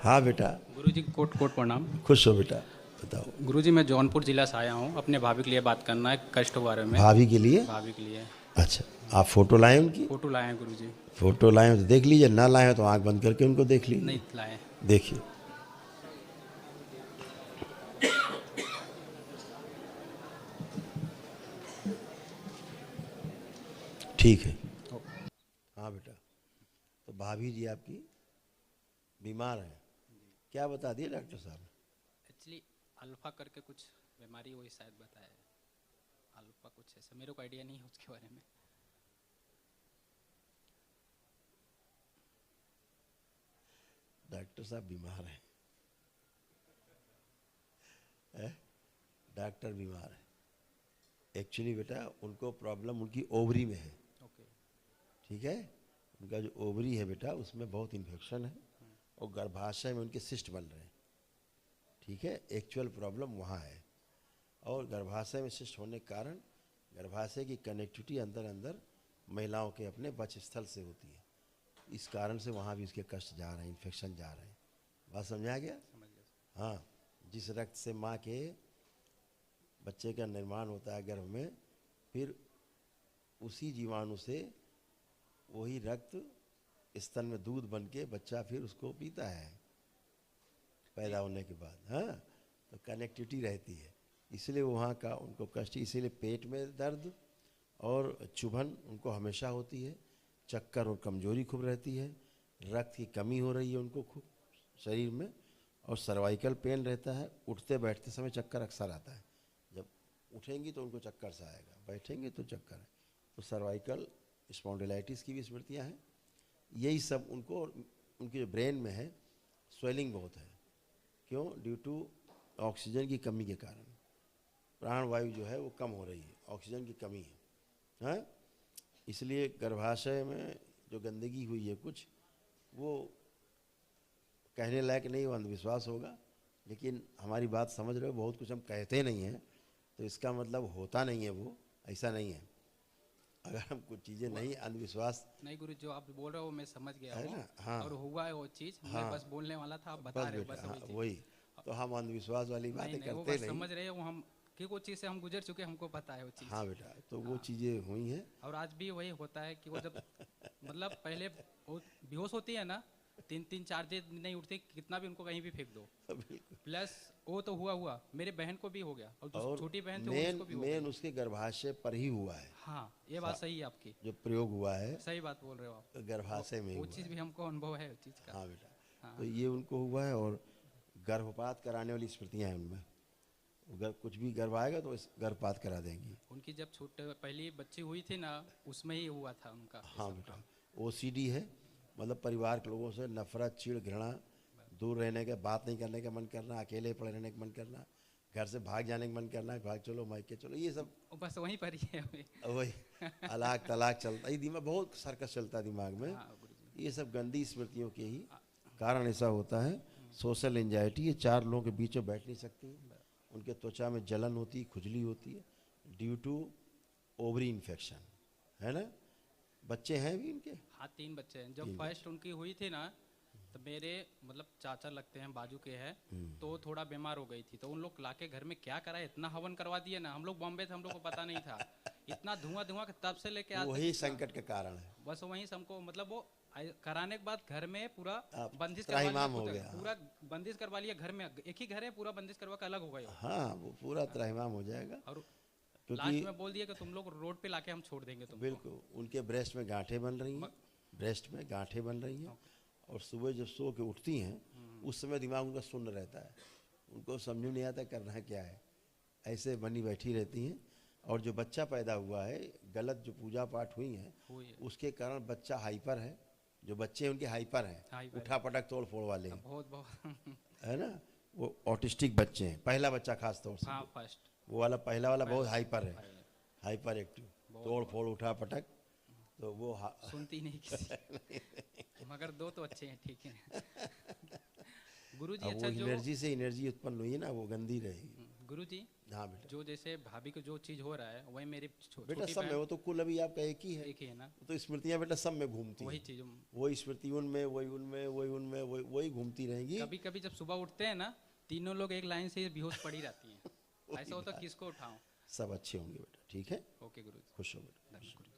हाँ बेटा। गुरुजी coat coat प्रणाम। खुश हो बेटा, बताओ। गुरुजी मैं जौनपुर जिला से आया हूँ, अपने भाभी के लिए बात करना है कष्ट के बारे में। भाभी के लिए? भाभी के लिए अच्छा, आप फोटो लाए उनकी? फोटो लाए हैं गुरुजी। फोटो लाए हो तो देख लीजिए, ना लाए हो तो आंख बंद करके उनको देख नहीं लीजिए। लाए। देखिए, ठीक है। हाँ बेटा, तो भाभी जी आपकी बीमार हैं, क्या बता दिए डॉक्टर साहब? एक्चुअली अल्फा करके कुछ बीमारी वही शायद बताया है। अल्फा कुछ ऐसा, मेरे को आइडिया नहीं है उसके बारे में। डॉक्टर साहब बीमार हैं, डॉक्टर बीमार है। एक्चुअली बेटा उनको प्रॉब्लम उनकी ओवरी में है। ओके। ठीक है, उनका जो ओवरी है बेटा उसमें बहुत इन्फेक्शन है और गर्भाशय में उनके सिस्ट बन रहे हैं। ठीक है, एक्चुअल प्रॉब्लम वहाँ है। और गर्भाशय में सिस्ट होने के कारण गर्भाशय की कनेक्टिविटी अंदर अंदर महिलाओं के अपने वक्षस्थल से होती है, इस कारण से वहाँ भी उसके कष्ट जा रहे हैं, इन्फेक्शन जा रहे हैं। बात समझा गया? समझ गया। हाँ, जिस रक्त से माँ के बच्चे का निर्माण होता है गर्भ में, फिर उसी जीवाणु से वही रक्त स्तन में दूध बन के बच्चा फिर उसको पीता है पैदा होने के बाद। हाँ, तो कनेक्टिविटी रहती है, इसलिए वहाँ का उनको कष्ट। इसीलिए पेट में दर्द और चुभन उनको हमेशा होती है, चक्कर और कमजोरी खूब रहती है, रक्त की कमी हो रही है उनको खूब शरीर में, और सर्वाइकल पेन रहता है। उठते बैठते समय चक्कर अक्सर आता है, जब उठेंगी तो उनको चक्कर सा आएगा, बैठेंगे तो चक्कर है। तो सर्वाइकल स्पॉन्डिलाइटिस की भी स्मृतियाँ हैं। यही सब उनको, उनके जो ब्रेन में है स्वेलिंग बहुत है। क्यों? ड्यू टू ऑक्सीजन की कमी के कारण प्राणवायु जो है वो कम हो रही है, ऑक्सीजन की कमी है। हाँ, इसलिए गर्भाशय में जो गंदगी हुई है कुछ, वो कहने लायक नहीं, वो अंधविश्वास होगा। लेकिन हमारी बात समझ रहे हो, बहुत कुछ हम कहते नहीं हैं तो इसका मतलब होता नहीं है, वो ऐसा नहीं है। अगर हम कुछ चीज़ें नहीं, अंधविश्वास नहीं गुरु, जो आप बोल रहे हो मैं समझ गया है हूँ। ना। हाँ और हुआ है वो चीज़, मैं हाँ, बस बोलने वाला था, आप बता बस रहे हो बेटा, बस हाँ वही चीज़। वही। तो हम अंधविश्वास वाली नहीं बातें नहीं, वो करते बस नहीं। समझ रहे हो हम कि वो चीज़ से हम गुजर चुके, हमको पता है वो चीज़। हाँ बेटा, तो वो हाँ। चीज़ें हुई हैं। और आज भी वही होता है कि वो जब मतलब पहले वो बेहोश होती है ना, 3-4 दिन नहीं उठती, कितना भी उनको कहीं भी फेंक दो। बिल्कुल। प्लस वो तो हुआ, मेरे बहन को भी हो गया, और जो और छोटी बहन थी मेन उसको भी हो मेन गई। उसके गर्भाशय पर ही हुआ है। हाँ, ये बात सही है आपकी। जो प्रयोग हुआ है सही बात बोल रहे हो आप। तो गर्भाशय में ही वो हुआ चीज़ है। भी हमको अनुभव है उस चीज़ का। हाँ बेटा, तो हाँ। ये उनको हुआ है। और गर्भपात कराने वाली स्मृतियाँ हैं उनमें। कुछ भी गर्भ आएगा तो इस गर्भपात करा देंगी। उनकी जब छोटे पहली बच्ची हुई थी ना, उसमें ही हुआ था उनका ये हाँ सब बेटा, काम। ओसीडी है, मतलब परिवार के लोगों से नफरत, चिढ़, घृणा, दूर रहने का, बात नहीं करने का मन करना, अकेले पड़े रहने का मन करना, घर से भाग जाने का मन करना, भाग चलो मायके चलो, ये सब वो बस वहीं पर ही है अभी। वही अलाक तलाक चलता ही दिमाग, बहुत सर्कस चलता है दिमाग में। हाँ गुरुजी। ये सब गंदी स्मृतियों के ही कारण ऐसा होता है। सोशल एंजाइटी, ये चार लोगों के बीच में बैठ नहीं सकती, उनके त्वचा में जलन होती है, खुजली होती है, ड्यू टू ओवरी इन्फेक्शन, है ना। बच्चे हैं भी इनके? हाँ, 3 बच्चे हैं। जब 3 बच्चे। फर्स्ट उनकी हुई थी ना, तो मेरे मतलब चाचा लगते हैं, बाजू के हैं, तो वो थोड़ा बीमार हो गई थी, तो उन लोग लाके घर में क्या करा, इतना हवन करवा दिए ना। हम लोग बॉम्बे थे, हम लोग को पता नहीं था। इतना धुआं धुआं तब से लेके आज तक वही इतना। संकट का कारण है। बस वहीं से हमको मतलब वो कराने के बाद घर में पूरा आप बंदिश करवा लिया त्राहिमाम हो खुद, गया। पूरा बंदिश करवा लिया घर में। एक ही घर है, पूरा बंदिश करवा के अलग हो गए हो। हाँ, वो पूरा त्राहिमाम हो जाएगा। और क्योंकि लास्ट में बोल दिया कि तुम लोग रोड पे लाके हम छोड़ देंगे तुमको। बिल्कुल उनके ब्रेस्ट में गांठें बन रही हैं, ब्रेस्ट में गांठें बन रही हैं। और सुबह जब सो के उठती हैं उस समय दिमाग उनका शून्य रहता है, उनको समझ में नहीं आता करना क्या है, ऐसे बनी बैठी रहती हैं। और जो बच्चा पैदा हुआ है, गलत जो पूजा पाठ हुई हैं उसके कारण बच्चा हाइपर है। जो बच्चे उनके हाइपर हैं, उठा पटक तोड़ फोड़ वाले हैं, बहुत बहुत। है ना। वो ऑटिस्टिक बच्चे हैं, पहला बच्चा खास तौर से। हाँ, फर्स्ट। वो वाला पहला वाला बहुत हाइपर है, हाइपर एक्टिव, बहुत तोड़ फोड़ उठा पटक। तो वो सुनती नहीं किसी। मगर 2 तो अच्छे हैं, ठीक है। गुरुजी अब वो अच्छा, जो एनर्जी से एनर्जी उत्पन्न हुई है ना, वो गंदी रहेगी। गुरुजी हाँ बेटा, जो जैसे भाभी को जो चीज हो रहा है वही मेरी बेटा छोटी सब में, बहन वो तो कुल अभी आपका एक ही है, एक ही है ना, तो स्मृतियां बेटा सब में घूमती वही हैं, चीज। वही स्मृति उनमें, वही उनमें, वही उनमें, वही वही घूमती रहेंगी। कभी कभी जब सुबह उठते हैं ना, तीनों लोग एक लाइन से बेहोश पड़ी रहती हैं। ऐसा होता किसको उठाऊं। सब अच्छे होंगे बेटा, ठीक है, ओके गुरु जी, खुश हो बेटा। धन्यवाद।